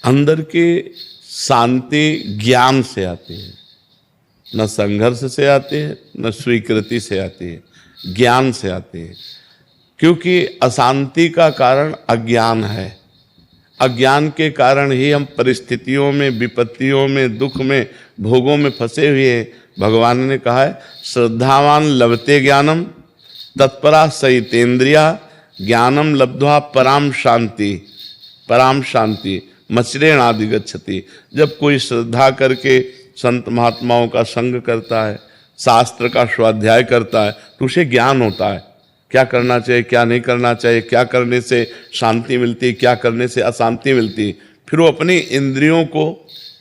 अंदर की शांति ज्ञान से आती है, न संघर्ष से आती है, न स्वीकृति से आती है, ज्ञान से आती है। क्योंकि अशांति का कारण अज्ञान है। अज्ञान के कारण ही हम परिस्थितियों में, विपत्तियों में, दुख में, भोगों में फंसे हुए हैं। भगवान ने कहा है, श्रद्धावान लभते ज्ञानम तत्परा सहितेन्द्रिया ज्ञानम लब्ध्वा पराम शांति, पराम शांति मचरेण आदि गच्छति। जब कोई श्रद्धा करके संत महात्माओं का संग करता है, शास्त्र का स्वाध्याय करता है, तो उसे ज्ञान होता है क्या करना चाहिए, क्या नहीं करना चाहिए, क्या करने से शांति मिलती, क्या करने से अशांति मिलती। फिर वो अपनी इंद्रियों को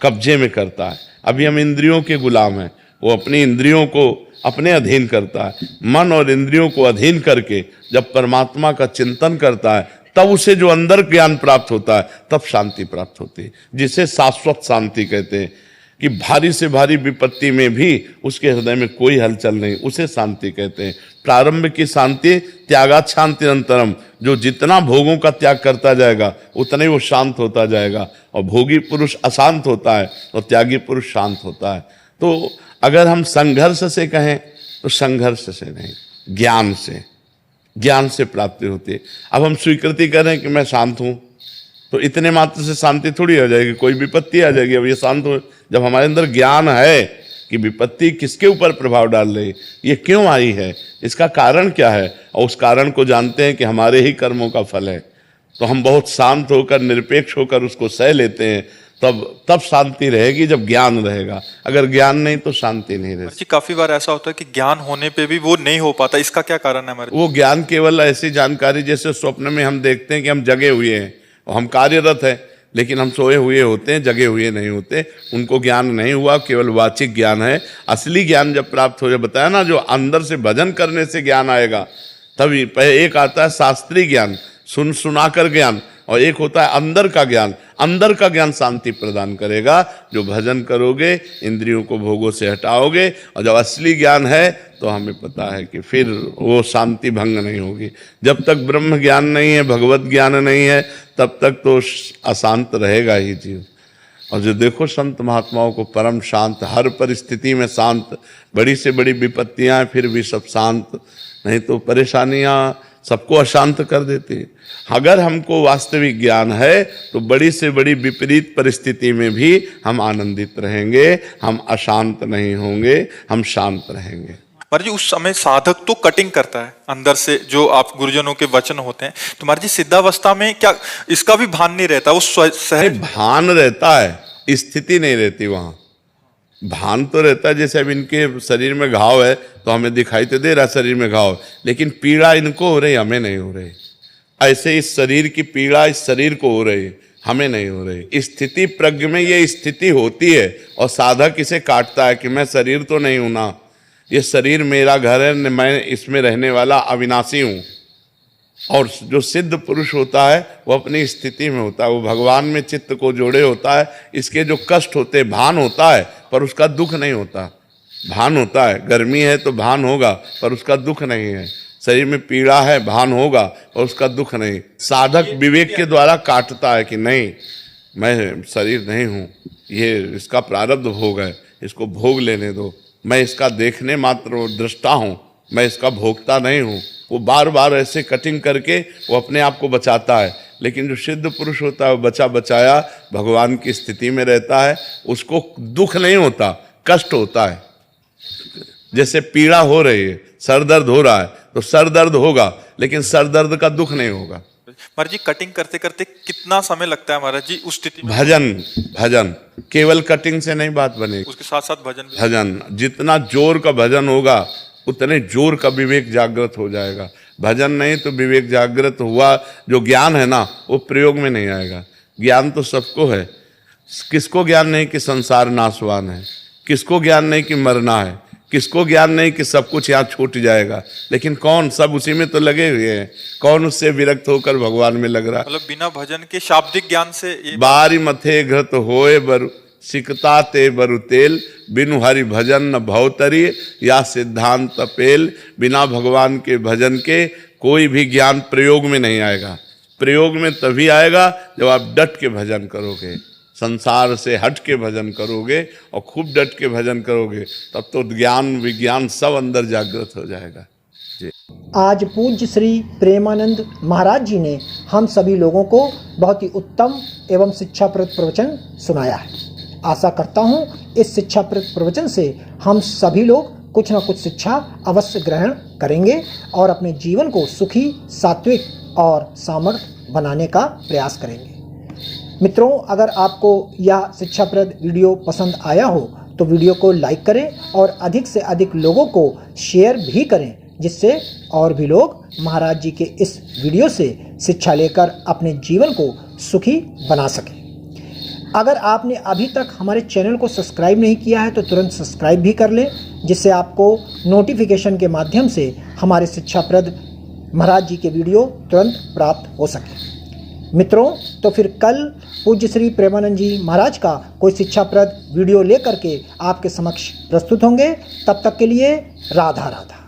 कब्जे में करता है। अभी हम इंद्रियों के गुलाम हैं, वो अपनी इंद्रियों को अपने अधीन करता है। मन और इंद्रियों को अधीन करके जब परमात्मा का चिंतन करता है, तब उसे जो अंदर ज्ञान प्राप्त होता है, तब शांति प्राप्त होती है, जिसे शाश्वत शांति कहते हैं। कि भारी से भारी विपत्ति में भी उसके हृदय में कोई हलचल नहीं, उसे शांति कहते हैं। प्रारंभ की शांति त्यागात शांति अंतरम, जो जितना भोगों का त्याग करता जाएगा उतना ही वो शांत होता जाएगा। और भोगी पुरुष अशांत होता है और त्यागी पुरुष शांत होता है। तो अगर हम संघर्ष से कहें तो संघर्ष से नहीं, ज्ञान से, ज्ञान से प्राप्ति होती है। अब हम स्वीकृति करें कि मैं शांत हूं, तो इतने मात्र से शांति थोड़ी हो जाएगी, कोई विपत्ति आ जाएगी। अब ये शांत हो, जब हमारे अंदर ज्ञान है कि विपत्ति किसके ऊपर प्रभाव डाल रही, ये क्यों आई है, इसका कारण क्या है, और उस कारण को जानते हैं कि हमारे ही कर्मों का फल है, तो हम बहुत शांत होकर, निरपेक्ष होकर उसको सह लेते हैं। तब शांति रहेगी जब ज्ञान रहेगा। अगर ज्ञान नहीं तो शांति नहीं रहेगी। काफी बार ऐसा होता है कि ज्ञान होने पे भी वो नहीं हो पाता, इसका क्या कारण है हमारे? वो ज्ञान केवल ऐसी जानकारी, जैसे स्वप्न में हम देखते हैं कि हम जगे हुए हैं और हम कार्यरत हैं, लेकिन हम सोए हुए होते हैं, जगे हुए नहीं होते। उनको ज्ञान नहीं हुआ, केवल वाचिक ज्ञान है। असली ज्ञान जब प्राप्त हो जाए, बताया ना, जो अंदर से भजन करने से ज्ञान आएगा। तभी एक आता है शास्त्रीय ज्ञान, सुना कर ज्ञान, और एक होता है अंदर का ज्ञान। अंदर का ज्ञान शांति प्रदान करेगा। जो भजन करोगे, इंद्रियों को भोगों से हटाओगे, और जब असली ज्ञान है तो हमें पता है कि फिर वो शांति भंग नहीं होगी। जब तक ब्रह्म ज्ञान नहीं है, भगवत ज्ञान नहीं है, तब तक तो अशांत रहेगा ही जीव। और जो देखो संत महात्माओं को परम शांत, हर परिस्थिति में शांत, बड़ी से बड़ी विपत्तियां फिर भी सब शांत, नहीं तो परेशानियां सबको अशांत कर देती है। अगर हमको वास्तविक ज्ञान है तो बड़ी से बड़ी विपरीत परिस्थिति में भी हम आनंदित रहेंगे, हम अशांत नहीं होंगे, हम शांत रहेंगे। महाराज जी, उस समय साधक तो कटिंग करता है अंदर से, जो आप गुरुजनों के वचन होते हैं, तो महाराज जी सिद्धावस्था में क्या इसका भी भान नहीं रहता? वो सहज भान रहता है, स्थिति नहीं रहती वहां। भान तो रहता है, जैसे अब इनके शरीर में घाव है तो हमें दिखाई तो दे रहा शरीर में घाव, लेकिन पीड़ा इनको हो रही, हमें नहीं हो रही। ऐसे इस शरीर की पीड़ा इस शरीर को हो रही, हमें नहीं हो रही। स्थिति प्रज्ञ में ये स्थिति होती है और साधक इसे काटता है कि मैं शरीर तो नहीं हूं ना, ये शरीर मेरा घर है, मैं इसमें रहने वाला अविनाशी हूं। और जो सिद्ध पुरुष होता है वो अपनी स्थिति में होता है, वो भगवान में चित्त को जोड़े होता है। इसके जो कष्ट होते हैं, भान होता है पर उसका दुख नहीं होता। भान होता है, गर्मी है तो भान होगा पर उसका दुख नहीं है। शरीर में पीड़ा है, भान होगा और उसका दुख नहीं। साधक विवेक के द्वारा काटता है कि नहीं, मैं शरीर नहीं हूँ, ये इसका प्रारब्ध भोग है, इसको भोग लेने दो, मैं इसका देखने मात्र दृष्टा हूँ, मैं इसका भोगता नहीं हूँ। वो बार बार ऐसे कटिंग करके वो अपने आप को बचाता है। लेकिन जो सिद्ध पुरुष होता है वो बचा बचाया भगवान की स्थिति में रहता है, उसको दुख नहीं होता, कष्ट होता है। जैसे पीड़ा हो रही है, सर दर्द हो रहा है तो सर दर्द होगा, लेकिन सर दर्द का दुख नहीं होगा। महाराज जी, कटिंग करते करते कितना समय लगता है महाराज जी उस स्थिति में? भजन केवल कटिंग से नहीं बात बनेगी, उसके साथ साथ भजन। भजन जितना जोर का भजन होगा उतने जोर का विवेक जागृत हो जाएगा। भजन नहीं तो विवेक जागृत हुआ, जो ज्ञान है ना वो प्रयोग में नहीं आएगा। ज्ञान तो सबको है, किसको ज्ञान नहीं कि संसार नाशवान है, किसको ज्ञान नहीं कि मरना है, किसको ज्ञान नहीं कि सब कुछ यहाँ छूट जाएगा। लेकिन कौन, सब उसी में तो लगे हुए हैं। कौन उससे विरक्त होकर भगवान में लग रहा है? मतलब बिना भजन के शाब्दिक ज्ञान से बारी मथे घृत होए बरु सिकता ते बरु तेल, बिनु हरि भजन न भवतरी या सिद्धांत पेल। बिना भगवान के भजन के कोई भी ज्ञान प्रयोग में नहीं आएगा। प्रयोग में तभी आएगा जब आप डट के भजन करोगे, संसार से हट के भजन करोगे और खूब डट के भजन करोगे, तब तो ज्ञान विज्ञान सब अंदर जागृत हो जाएगा। जी। आज पूज्य श्री प्रेमानंद महाराज जी ने हम सभी लोगों को बहुत ही उत्तम एवं शिक्षाप्रद प्रवचन सुनाया है। आशा करता हूँ इस शिक्षाप्रद प्रवचन से हम सभी लोग कुछ न कुछ शिक्षा अवश्य ग्रहण करेंगे और अपने जीवन को सुखी, सात्विक और सामर्थ्य बनाने का प्रयास करेंगे। मित्रों, अगर आपको यह शिक्षाप्रद वीडियो पसंद आया हो तो वीडियो को लाइक करें और अधिक से अधिक लोगों को शेयर भी करें, जिससे और भी लोग महाराज जी के इस वीडियो से शिक्षा लेकर अपने जीवन को सुखी बना सकें। अगर आपने अभी तक हमारे चैनल को सब्सक्राइब नहीं किया है तो तुरंत सब्सक्राइब भी कर लें, जिससे आपको नोटिफिकेशन के माध्यम से हमारे शिक्षाप्रद महाराज जी के वीडियो तुरंत प्राप्त हो सके। मित्रों, तो फिर कल पूज्य श्री प्रेमानंद जी महाराज का कोई शिक्षाप्रद वीडियो लेकर के आपके समक्ष प्रस्तुत होंगे। तब तक के लिए राधा राधा।